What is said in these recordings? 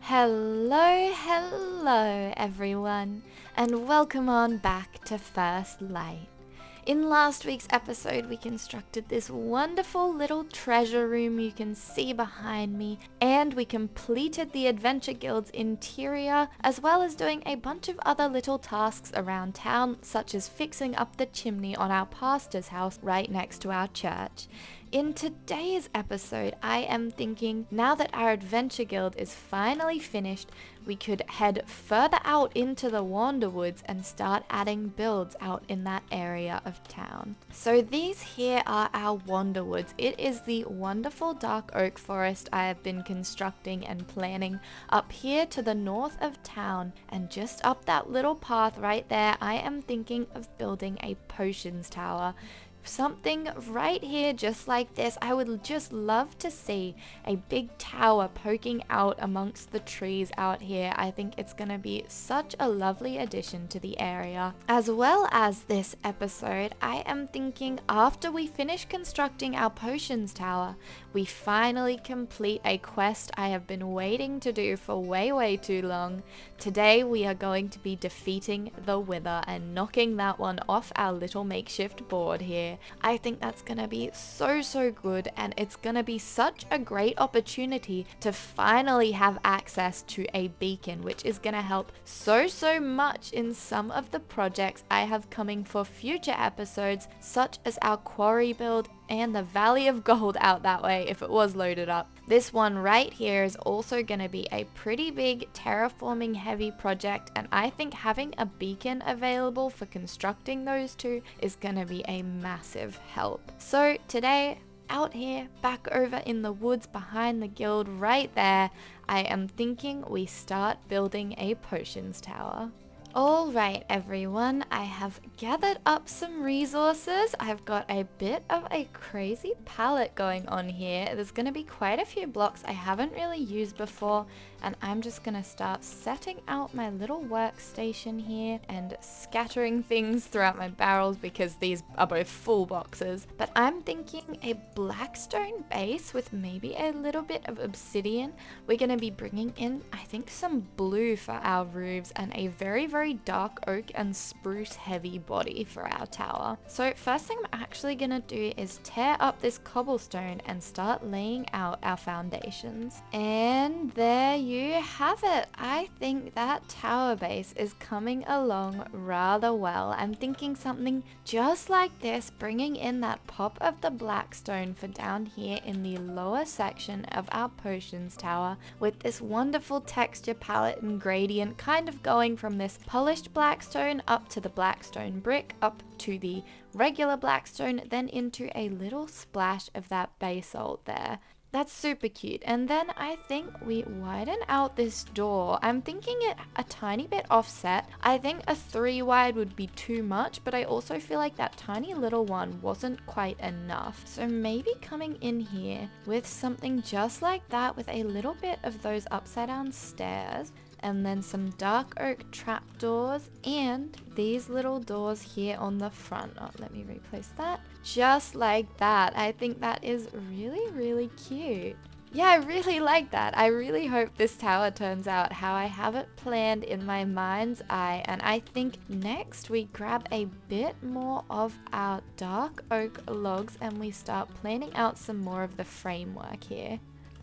Hello everyone, and welcome on back to First Light. In last week's episode, we constructed this wonderful little treasure room you can see behind me, and we completed the Adventure Guild's interior, as well as doing a bunch of other little tasks around town, such as fixing up the chimney on our pastor's house right next to our church. In today's episode, I am thinking now that our Adventure Guild is finally finished, we could head further out into the Wanderwoods and start adding builds out in that area of town. So these here are our Wanderwoods. It is the wonderful dark oak forest I have been constructing and planning up here to the north of town, and just up that little path right there, I am thinking of building a potions tower. Something right here just like this. I would just love to see a big tower poking out amongst the trees out here. I think it's gonna be such a lovely addition to the area. As well as this episode, I am thinking after we finish constructing our potions tower, we finally complete a quest I have been waiting to do for way too long. Today we are going to be defeating the Wither and knocking that one off our little makeshift board here. I think that's gonna be so good, and it's gonna be such a great opportunity to finally have access to a beacon, which is gonna help so much in some of the projects I have coming for future episodes, such as our quarry build and the Valley of Gold out that way if it was loaded up. This one right here is also going to be a pretty big terraforming heavy project, and I think having a beacon available for constructing those two is going to be a massive help. So today, out here back over in the woods behind the guild right there, I am thinking we start building a potions tower. Alright everyone, I have gathered up some resources. I've got a bit of a crazy palette going on here. There's going to be quite a few blocks I haven't really used before, and I'm just going to start setting out my little workstation here and scattering things throughout my barrels because these are both full boxes. But I'm thinking a blackstone base with maybe a little bit of obsidian. We're going to be bringing in, I think, some blue for our roofs and a very dark oak and spruce heavy body for our tower. So first thing I'm actually gonna do is tear up this cobblestone and start laying out our foundations. And there you have it. I think that tower base is coming along rather well. I'm thinking something just like this, bringing in that pop of the blackstone for down here in the lower section of our potions tower, with this wonderful texture palette and gradient kind of going from this polished blackstone up to the blackstone brick, up to the regular blackstone, then into a little splash of that basalt there. That's super cute. And then I think we widen out this door. I'm thinking it a tiny bit offset. I think a 3 wide would be too much, but I also feel like that tiny little one wasn't quite enough. So maybe coming in here with something just like that, with a little bit of those upside down stairs, and then some dark oak trapdoors and these little doors here on the front. Oh, let me replace that. Just like that. I think that is really cute. Yeah, I really like that. I really hope this tower turns out how I have it planned in my mind's eye, and I think next we grab a bit more of our dark oak logs and we start planning out some more of the framework here.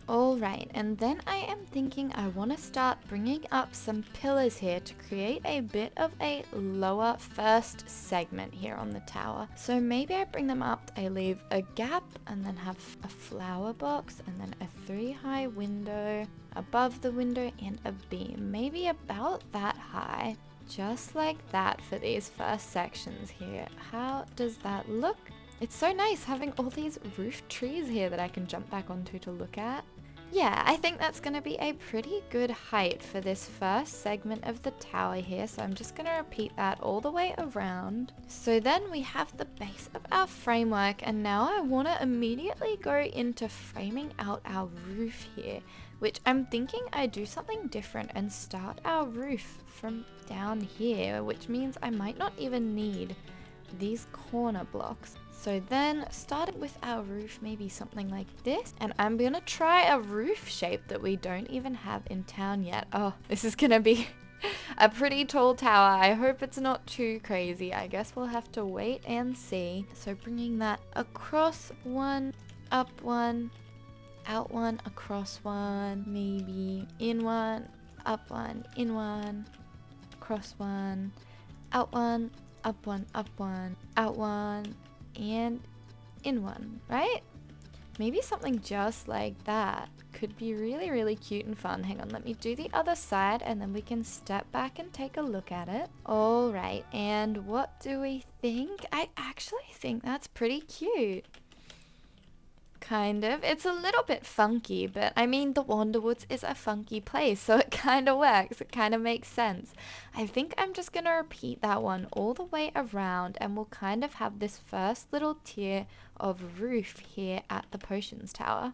Alright, and then I am thinking I want to start bringing up some pillars here to create a bit of a lower first segment here on the tower. So maybe I bring them up, I leave a gap, and then have a flower box, and then a 3 high window above the window and a beam, maybe about that high. Just like that for these first sections here. How does that look? It's so nice having all these roof trees here that I can jump back onto to look at. Yeah, I think that's going to be a pretty good height for this first segment of the tower here, so I'm just going to repeat that all the way around. So then we have the base of our framework, and now I want to immediately go into framing out our roof here, which I'm thinking I do something different and start our roof from down here, which means I might not even need these corner blocks. So then starting with our roof, maybe something like this. And I'm gonna try a roof shape that we don't even have in town yet. Oh, this is gonna be a pretty tall tower. I hope it's not too crazy. I guess we'll have to wait and see. So bringing that across one, up one, out one, across one, maybe in one, up one, in one, across one, out one, up one, up one, out one, and in one, right? Maybe something just like that could be really, really cute and fun. Hang on, let me do the other side and then we can step back and take a look at it. All right, and what do we think? I actually think that's pretty cute. Kind of. It's a little bit funky, but I mean, the Wanderwoods is a funky place, so it kind of works. It kind of makes sense. I think I'm just going to repeat that one all the way around, and we'll kind of have this first little tier of roof here at the Potions Tower.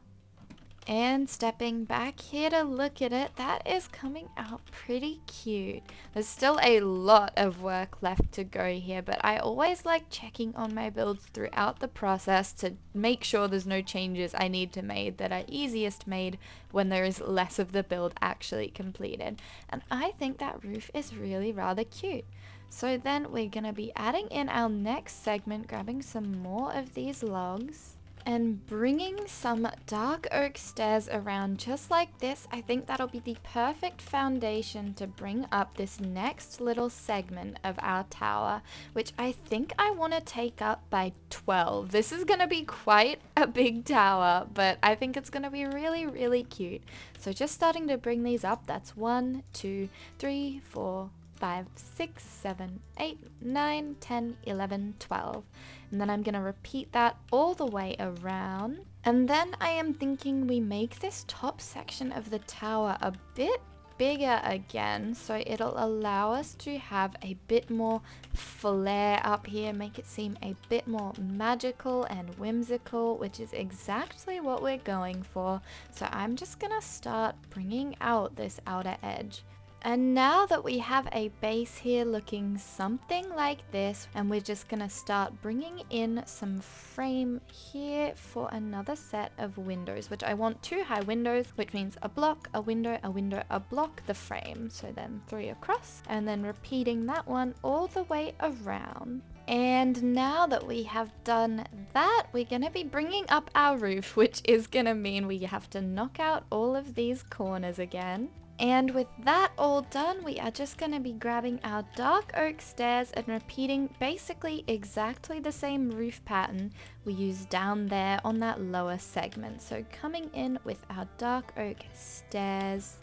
And stepping back here to look at it, that is coming out pretty cute. There's still a lot of work left to go here, but I always like checking on my builds throughout the process to make sure there's no changes I need to make that are easiest made when there is less of the build actually completed. And I think that roof is really rather cute. So then we're going to be adding in our next segment, grabbing some more of these logs and bringing some dark oak stairs around just like this. I think that'll be the perfect foundation to bring up this next little segment of our tower, which I think I want to take up by 12. This is going to be quite a big tower, but I think it's going to be really, really cute. So just starting to bring these up, that's 1, 2, 3, 4, 5, 6, 7, 8, 9, 10, 11, 12. And then I'm going to repeat that all the way around. And then I am thinking we make this top section of the tower a bit bigger again, so it'll allow us to have a bit more flair up here, make it seem a bit more magical and whimsical, which is exactly what we're going for. So I'm just going to start bringing out this outer edge. And now that we have a base here looking something like this, and we're just going to start bringing in some frame here for another set of windows, which I want 2 high windows, which means a block, a window, a window, a block, the frame. So then 3 across, and then repeating that one all the way around. And now that we have done that, we're going to be bringing up our roof, which is going to mean we have to knock out all of these corners again. And with that all done, we are just going to be grabbing our dark oak stairs and repeating basically exactly the same roof pattern we used down there on that lower segment. So coming in with our dark oak stairs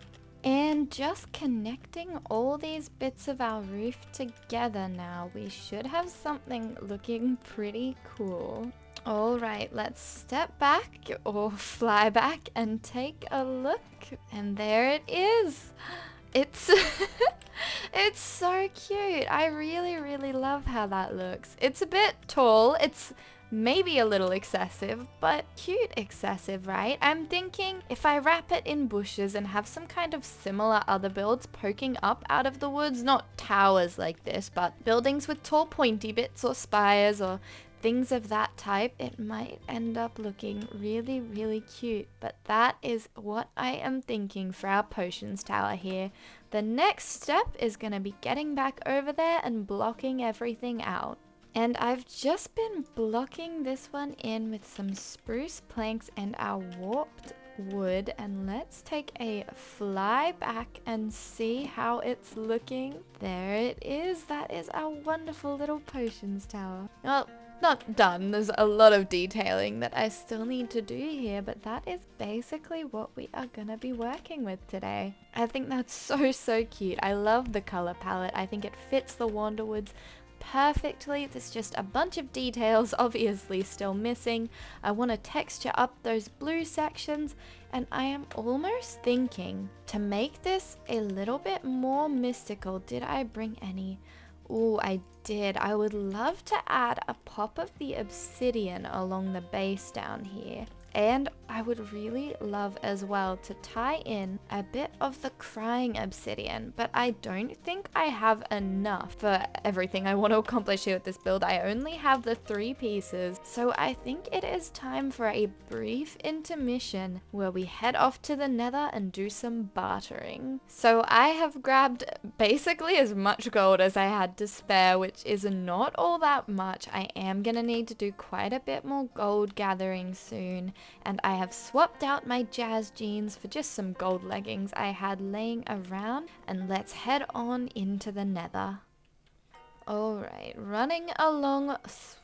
and just connecting all these bits of our roof together now, we should have something looking pretty cool. All right, let's step back or fly back and take a look. And there it is. It's it's so cute. I really, really love how that looks. It's a bit tall. It's maybe a little excessive, but cute excessive, right? I'm thinking if I wrap it in bushes and have some kind of similar other builds poking up out of the woods, not towers like this, but buildings with tall pointy bits or spires or things of that type, it might end up looking really, really cute. But that is what I am thinking for our potions tower here. The next step is going to be getting back over there and blocking everything out. And I've just been blocking this one in with some spruce planks and our warped wood, and let's take a fly back and see how it's looking. There it is. That is our wonderful little potions tower. Well, not done. There's a lot of detailing that I still need to do here, but that is basically what we are gonna be working with today. I think that's so cute. I love the color palette. I think it fits the Wanderwoods perfectly. There's just a bunch of details obviously still missing. I want to texture up those blue sections, and I am almost thinking to make this a little bit more mystical. Did I bring any? Oh, I did. I would love to add a pop of the obsidian along the base down here. And I would really love as well to tie in a bit of the crying obsidian, but I don't think I have enough for everything I want to accomplish here with this build. I only have the 3 pieces, so I think it is time for a brief intermission where we head off to the Nether and do some bartering. So I have grabbed basically as much gold as I had to spare, which is not all that much. I am gonna need to do quite a bit more gold gathering soon, and I have swapped out my jazz jeans for just some gold leggings I had laying around, and let's head on into the Nether. Alright, running along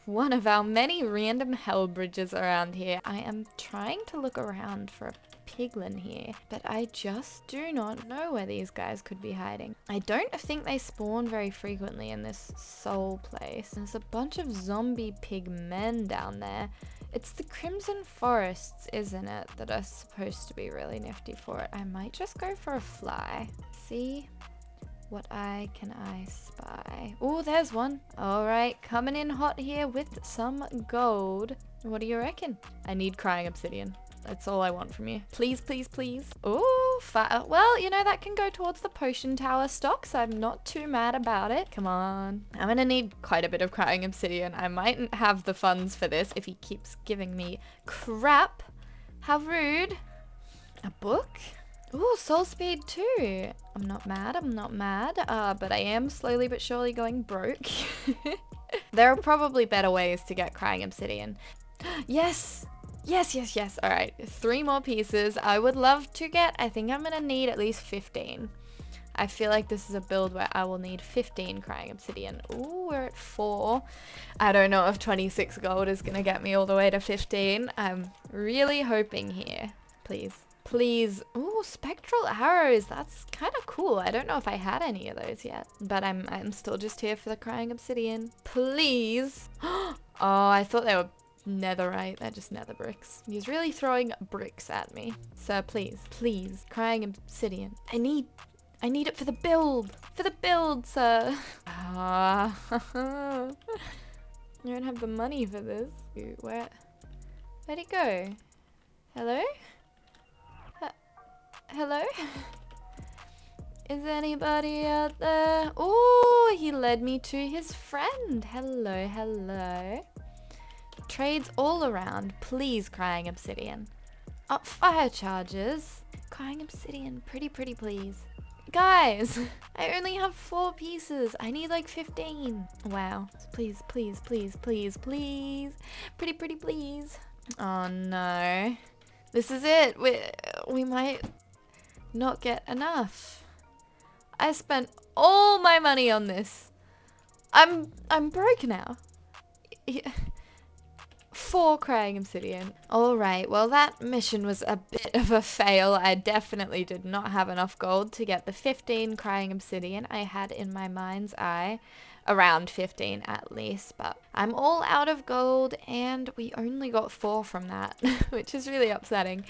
one of our many random hell bridges around here. I am trying to look around for a piglin here, but I just do not know where these guys could be hiding. I don't think they spawn very frequently in this soul place. There's a bunch of zombie pig men down there. It's the Crimson Forests, isn't it, that are supposed to be really nifty for it. I might just go for a fly. See what I spy. Oh, there's one. All right, coming in hot here with some gold. What do you reckon? I need crying obsidian. That's all I want from you. Please, please, please. Oh, fire. Well, you know, that can go towards the potion tower stock, so I'm not too mad about it. Come on. I'm gonna need quite a bit of crying obsidian. I mightn't have the funds for this if he keeps giving me crap. How rude. A book? Ooh, soul speed too. I'm not mad, but I am slowly but surely going broke. There are probably better ways to get crying obsidian. Yes! Yes, yes, yes. All right, 3 more pieces. I would love to get, I think I'm gonna need at least 15. I feel like this is a build where I will need 15 crying obsidian. Ooh, we're at 4. I don't know if 26 gold is gonna get me all the way to 15. I'm really hoping here. Please. Please. Ooh, spectral arrows. That's kind of cool. I don't know if I had any of those yet, but I'm still just here for the crying obsidian. Please. Oh, I thought they were netherite. They're just nether bricks. He's really throwing bricks at me. Sir, please, please, crying obsidian. I need it for the build. For the build, sir. Ah. I don't have the money for this. Where'd he go? Hello? Hello? Is anybody out there? Oh, he led me to his friend. Hello, hello. Trades all around. Please, crying obsidian. Oh, fire charges. Crying obsidian. Pretty, pretty, please. Guys, I only have 4 pieces. I need like 15. Wow. Please, please, please, please, please. Pretty, pretty, please. Oh no. This is it. We might not get enough. I spent all my money on this. I'm broke now. Yeah. 4 crying obsidian. Alright, well that mission was a bit of a fail. I definitely did not have enough gold to get the 15 crying obsidian I had in my mind's eye. Around 15 at least, but I'm all out of gold and we only got 4 from that, which is really upsetting.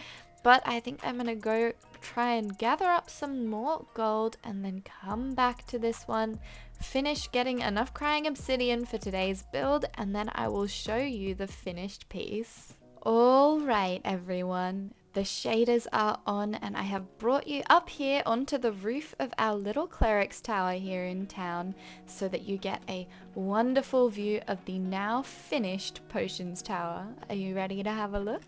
But I think I'm gonna go try and gather up some more gold and then come back to this one, finish getting enough crying obsidian for today's build, and then I will show you the finished piece. Alright everyone, the shaders are on and I have brought you up here onto the roof of our little cleric's tower here in town so that you get a wonderful view of the now finished potions tower. Are you ready to have a look?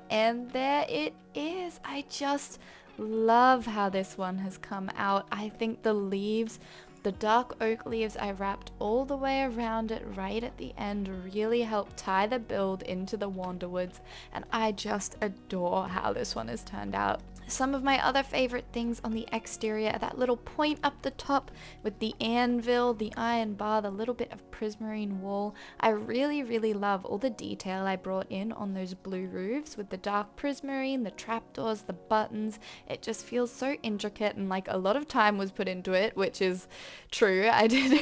And there it is. I just love how this one has come out. I think the leaves, the dark oak leaves I wrapped all the way around it right at the end really helped tie the build into the Wanderwoods, and I just adore how this one has turned out. Some of my other favorite things on the exterior are that little point up the top with the anvil, the iron bar, the little bit of prismarine wall. I really, really love all the detail I brought in on those blue roofs with the dark prismarine, the trapdoors, the buttons. It just feels so intricate and like a lot of time was put into it, which is true. I did.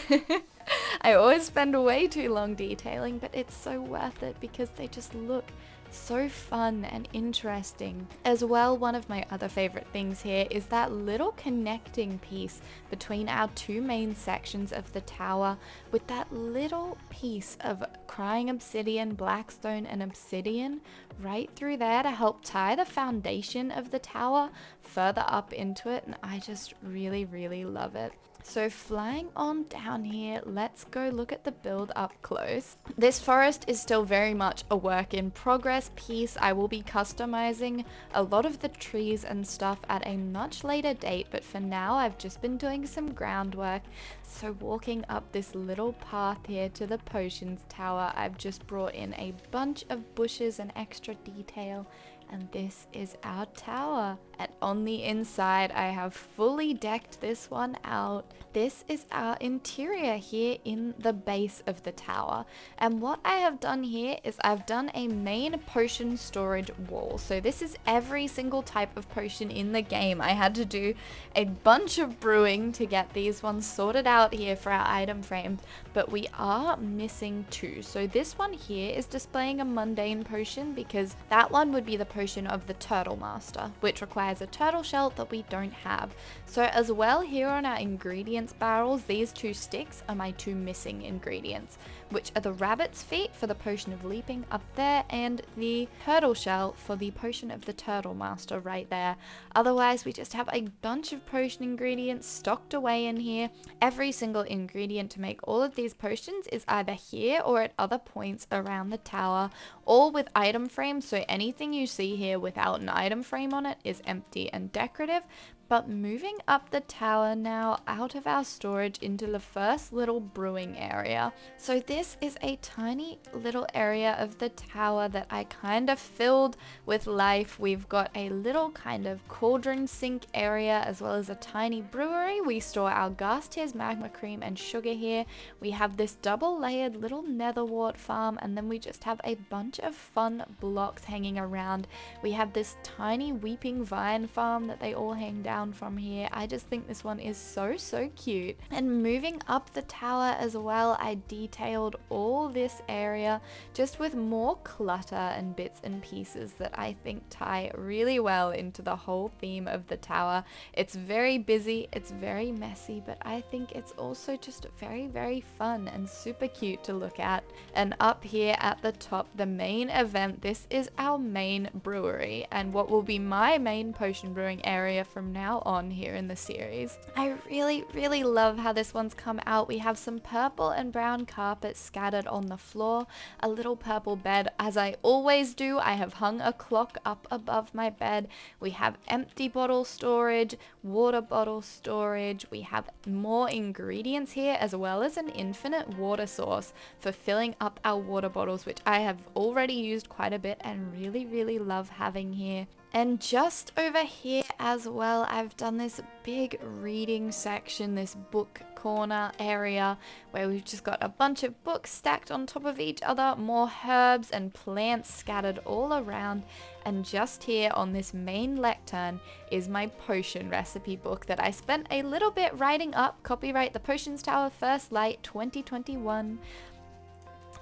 I always spend way too long detailing, but it's so worth it because they just look so fun and interesting. As well, one of my other favorite things here is that little connecting piece between our 2 main sections of the tower with that little piece of crying obsidian, blackstone and obsidian right through there to help tie the foundation of the tower further up into it, and I just really, really love it. So flying on down here, let's go look at the build up close. This forest is still very much a work in progress piece. I will be customizing a lot of the trees and stuff at a much later date, but for now I've just been doing some groundwork. So walking up this little path here to the potions tower, I've just brought in a bunch of bushes and extra detail, and this is our tower. And on the inside, I have fully decked this one out. This is our interior here in the base of the tower. And what I have done here is I've done a main potion storage wall. So this is every single type of potion in the game. I had to do a bunch of brewing to get these ones sorted out here for our item frames, but we are missing two. So this one here is displaying a mundane potion because that one would be the potion of the Turtle Master, which requires a turtle shell that we don't have. So as well, here on our ingredients barrels, these two sticks are my two missing ingredients, which are the rabbit's feet for the potion of leaping up there and the turtle shell for the potion of the Turtle Master right there. Otherwise, we just have a bunch of potion ingredients stocked away in here. Every single ingredient to make all of these potions is either here or at other points around the tower, all with item frames. So anything you see here without an item frame on it is empty and decorative. But moving up the tower now out of our storage into the first little brewing area. So this is a tiny little area of the tower that I kind of filled with life. We've got a little kind of cauldron sink area as well as a tiny brewery. We store our gas tiers, magma cream and sugar here. We have this double layered little nether wart farm, and then we just have a bunch of fun blocks hanging around. We have this tiny weeping vine farm that they all hang down from here. I just think this one is so cute. And moving up the tower as well, I detailed all this area just with more clutter and bits and pieces that I think tie really well into the whole theme of the tower. It's very busy, it's very messy, but I think it's also just very fun and super cute to look at. And up here at the top, the main event, this is our main brewery and what will be my main potion brewing area from now on here in the series. I really love how this one's come out. We have some purple and brown carpet scattered on the floor, a little purple bed. As I always do, I have hung a clock up above my bed. We have empty bottle storage, water bottle storage. We have more ingredients here as well as an infinite water source for filling up our water bottles, which I have already used quite a bit and really love having here. And just over here as well, I've done this big reading section, this book corner area where we've just got a bunch of books stacked on top of each other, more herbs and plants scattered all around. And just here on this main lectern is my potion recipe book that I spent a little bit writing up. Copyright The Potions Tower, First Light 2021.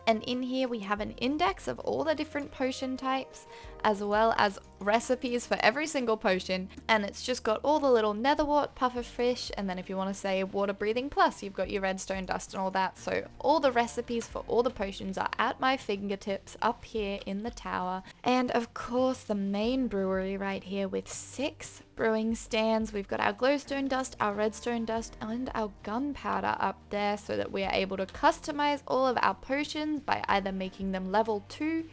And in here we have an index of all the different potion types, as well as recipes for every single potion. And it's just got all the little netherwort, pufferfish, and then if you want to say water breathing plus, you've got your redstone dust and all that. So all the recipes for all the potions are at my fingertips up here in the tower. And of course the main brewery right here with 6 brewing stands. We've got our glowstone dust, our redstone dust, and our gunpowder up there so that we are able to customize all of our potions by either making them level 2,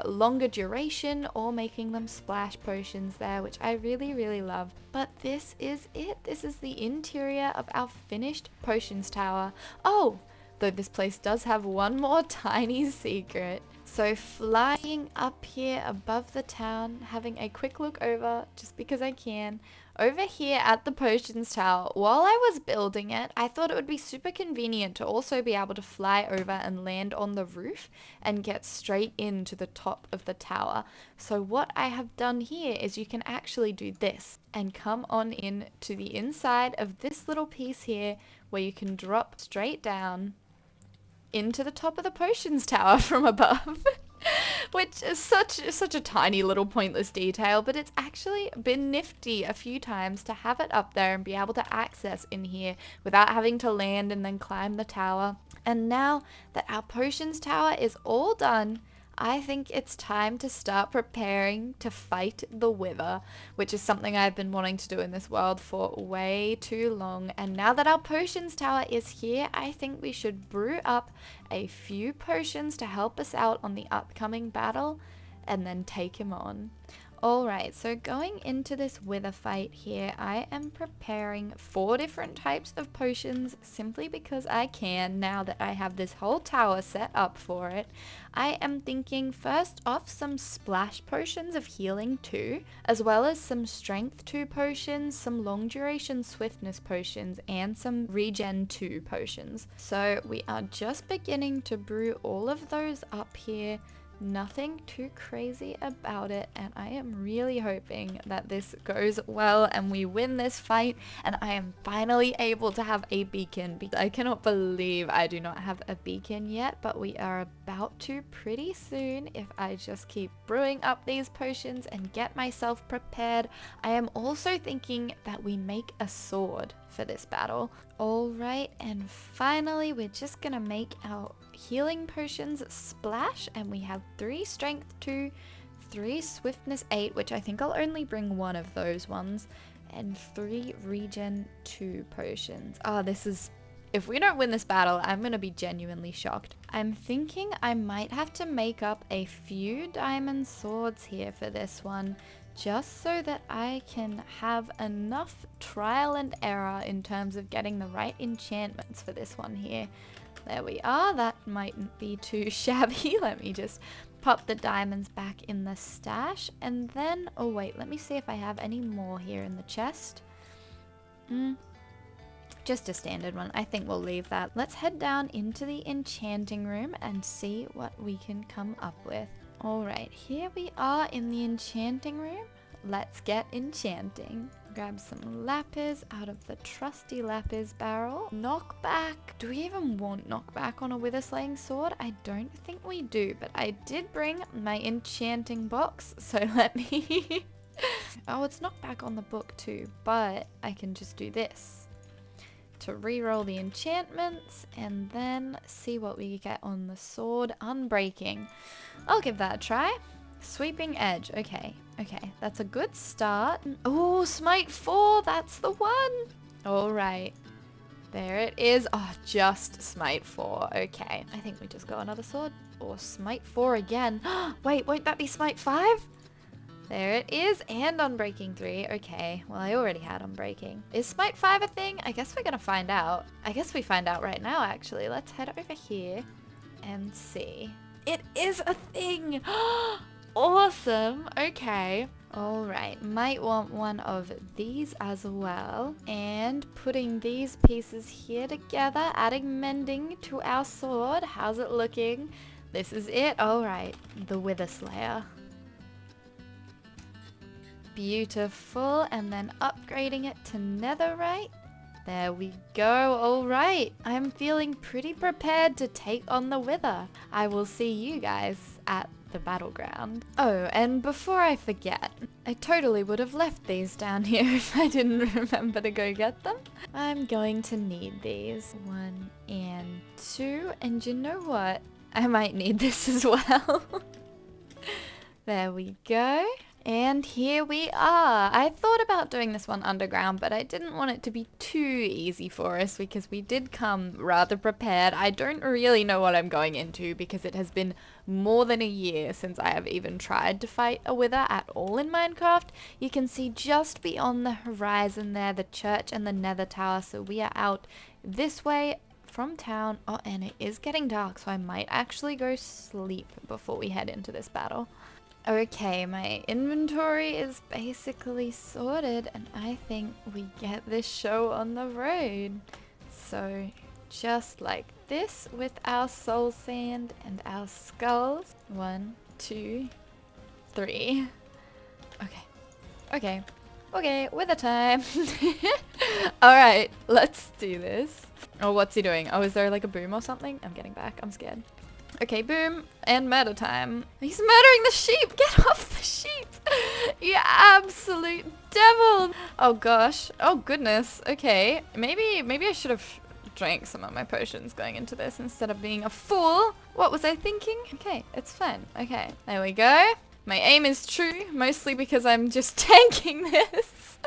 longer duration, or making them splash potions there, which I really love. But this is it. This is the interior of our finished potions tower. Oh, though this place does have one more tiny secret. So flying up here above the town, having a quick look over, just because I can, over here at the Potions Tower, while I was building it, I thought it would be super convenient to also be able to fly over and land on the roof and get straight into the top of the tower. So what I have done here is you can actually do this and come on in to the inside of this little piece here where you can drop straight down into the top of the Potions Tower from above. Which is such a tiny little pointless detail, but it's actually been nifty a few times to have it up there and be able to access in here without having to land and then climb the tower. And now that our Potions Tower is all done, I think it's time to start preparing to fight the Wither, which is something I've been wanting to do in this world for way too long. And now that our potions tower is here, I think we should brew up a few potions to help us out on the upcoming battle and then take him on. Alright, so going into this Wither fight here, I am preparing 4 different types of potions simply because I can now that I have this whole tower set up for it. I am thinking first off some splash potions of healing 2, as well as some strength 2 potions, some long duration swiftness potions, and some regen 2 potions. So we are just beginning to brew all of those up here. Nothing too crazy about it, and I am really hoping that this goes well and we win this fight and I am finally able to have a beacon. I cannot believe I do not have a beacon yet, but we are about to pretty soon if I just keep brewing up these potions and get myself prepared. I am also thinking that we make a sword for this battle. Alright, and finally we're just gonna make our healing potions splash, and we have 3 strength 2, 3 swiftness 8, which I think I'll only bring 1 of those ones, and 3 regen 2 potions. This is, if we don't win this battle, I'm gonna be genuinely shocked. I'm thinking I might have to make up a few diamond swords here for this one, just so that I can have enough trial and error in terms of getting the right enchantments for this one here. There we are, that mightn't be too shabby. Let me just pop the diamonds back in the stash, and then, oh wait, let me see if I have any more here in the chest. Just a standard one. I think we'll leave that. Let's head down into the enchanting room and see what we can come up with. Alright, here we are in the enchanting room. Let's get enchanting. Grab some lapis out of the trusty lapis barrel. Knockback. Do we even want knockback on a wither slaying sword? I don't think we do, but I did bring my enchanting box, so let me... Oh, it's knockback on the book too, but I can just do this to re-roll the enchantments and then see what we get on the sword. Unbreaking. I'll give that a try. Sweeping edge. Okay, that's a good start. Oh, smite 4, that's the one. All right, there it is. Oh, just smite 4. Okay, I think we just got another sword, or smite 4 again. Wait, won't that be smite 5? There it is, and unbreaking 3. Okay, well, I already had unbreaking. Is smite 5 a thing? I guess we're gonna find out. I guess we find out right now, actually. Let's head over here and see. It is a thing. Awesome. Okay. All right. Might want one of these as well. And putting these pieces here together, adding mending to our sword. How's it looking? This is it. All right. The Wither Slayer. Beautiful. And then upgrading it to netherite. There we go. All right. I'm feeling pretty prepared to take on the Wither. I will see you guys at the battleground. Oh, and before I forget, I totally would have left these down here if I didn't remember to go get them. I'm going to need these. 1 and 2, and you know what? I might need this as well. There we go. And here we are. I thought about doing this one underground, but I didn't want it to be too easy for us because we did come rather prepared. I don't really know what I'm going into because it has been more than a year since I have even tried to fight a wither at all in Minecraft. You can see just beyond the horizon there the church and the nether tower, so we are out this way from town. Oh, and it is getting dark, so I might actually go sleep before we head into this battle. Okay, my inventory is basically sorted, and I think we get this show on the road. So, just like this with our soul sand and our skulls. 1, 2, 3. Okay, wither time. Alright, let's do this. Oh, what's he doing? Oh, is there like a boom or something? I'm getting back, I'm scared. Okay, boom, and murder time. He's murdering the sheep! Get off the sheep! You absolute devil! Oh gosh. Oh goodness. Okay. Maybe I should have drank some of my potions going into this instead of being a fool. What was I thinking? Okay, it's fine. Okay, there we go. My aim is true, mostly because I'm just tanking this.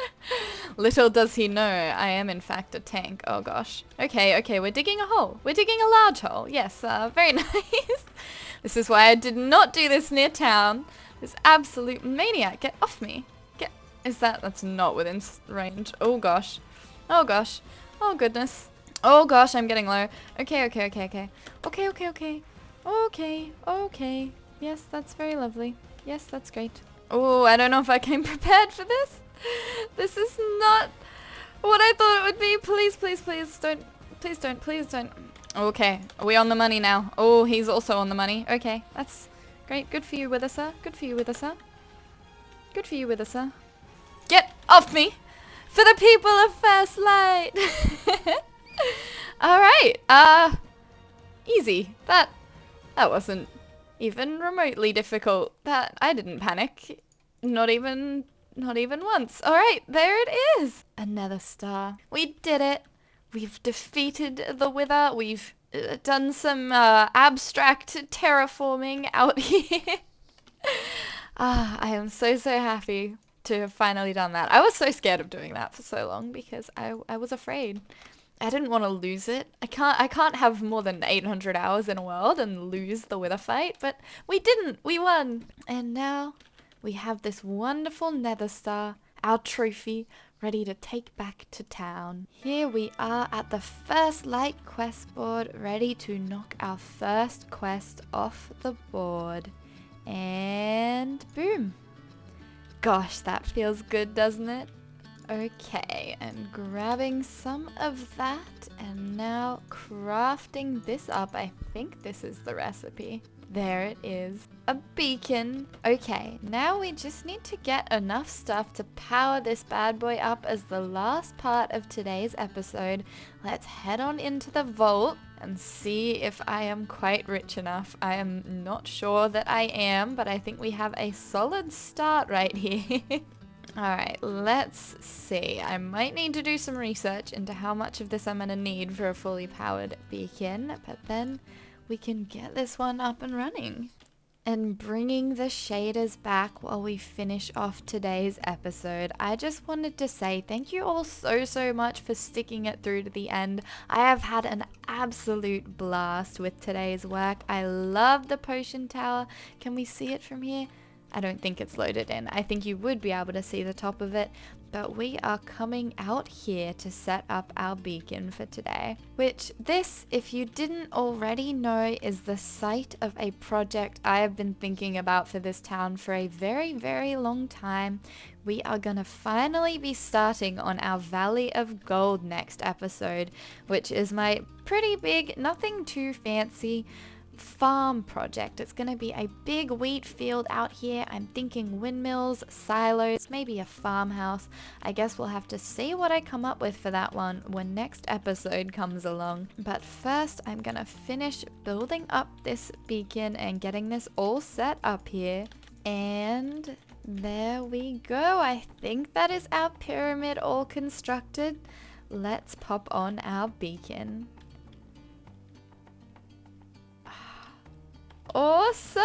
Little does he know, I am in fact a tank. Oh gosh. Okay, okay, we're digging a hole. We're digging a large hole. Yes, very nice. This is why I did not do this near town. This absolute maniac. Get off me. That's not within range. Oh gosh. Oh gosh. Oh goodness. Oh gosh, I'm getting low. Okay, okay, okay, okay. Okay, okay, okay. Okay, okay. Yes, that's very lovely. Yes, that's great. Oh, I don't know if I came prepared for this. This is not what I thought it would be. Please, please, please don't. Please don't. Please don't. Okay, are we on the money now? Oh, he's also on the money. Okay, that's great. Good for you, WITHER, sir. Good for you, WITHER, sir. Good for you, WITHER, sir. Get off me! For the people of First Light! Alright, easy. That wasn't even remotely difficult. I didn't panic. Not even once. Alright, there it is! Another star. We did it! We've defeated the Wither. We've done some abstract terraforming out here. I am so happy to have finally done that. I was so scared of doing that for so long because I was afraid. I didn't want to lose it. I can't have more than 800 hours in a world and lose the Wither fight, but we didn't. We won. And now we have this wonderful Nether star, our trophy, ready to take back to town. Here we are at the First Light quest board, ready to knock our first quest off the board. And boom. Gosh, that feels good, doesn't it? Okay, and grabbing some of that and now crafting this up. I think this is the recipe. There it is. A beacon. Okay, now we just need to get enough stuff to power this bad boy up as the last part of today's episode. Let's head on into the vault and see if I am quite rich enough. I am not sure that I am, but I think we have a solid start right here. Alright, let's see. I might need to do some research into how much of this I'm going to need for a fully powered beacon, but then we can get this one up and running. And bringing the shaders back while we finish off today's episode, I just wanted to say thank you all so much for sticking it through to the end. I have had an absolute blast with today's work. I love the potion tower. Can we see it from here? I don't think it's loaded in. I think you would be able to see the top of it, but we are coming out here to set up our beacon for today. Which this, if you didn't already know, is the site of a project I have been thinking about for this town for a very long time. We are gonna finally be starting on our Valley of Gold next episode, which is my pretty big, nothing too fancy, farm project. It's going to be a big wheat field out here. I'm thinking windmills, silos, maybe a farmhouse. I guess we'll have to see what I come up with for that one when next episode comes along. But first, I'm going to finish building up this beacon and getting this all set up here. And there we go. I think that is our pyramid all constructed. Let's pop on our beacon. Awesome!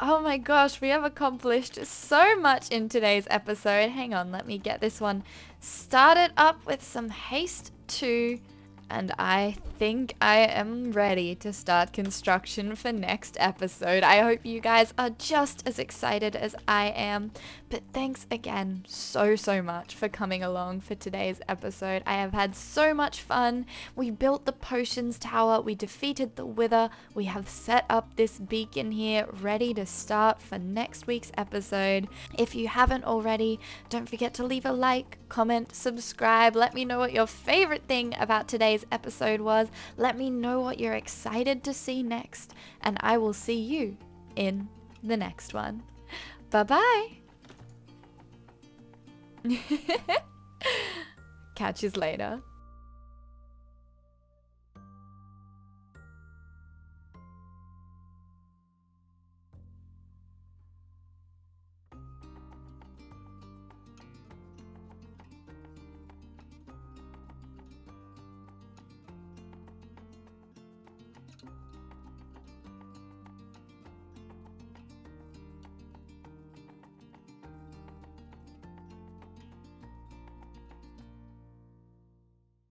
Oh my gosh, we have accomplished so much in today's episode. Hang on, let me get this one started up with some haste too. And I think I am ready to start construction for next episode. I hope you guys are just as excited as I am. But thanks again so much for coming along for today's episode. I have had so much fun. We built the potions tower. We defeated the Wither. We have set up this beacon here ready to start for next week's episode. If you haven't already, don't forget to leave a like, comment, subscribe. Let me know what your favorite thing about today's episode was. Let me know what you're excited to see next, and I will see you in the next one. Bye-bye. Catch you later.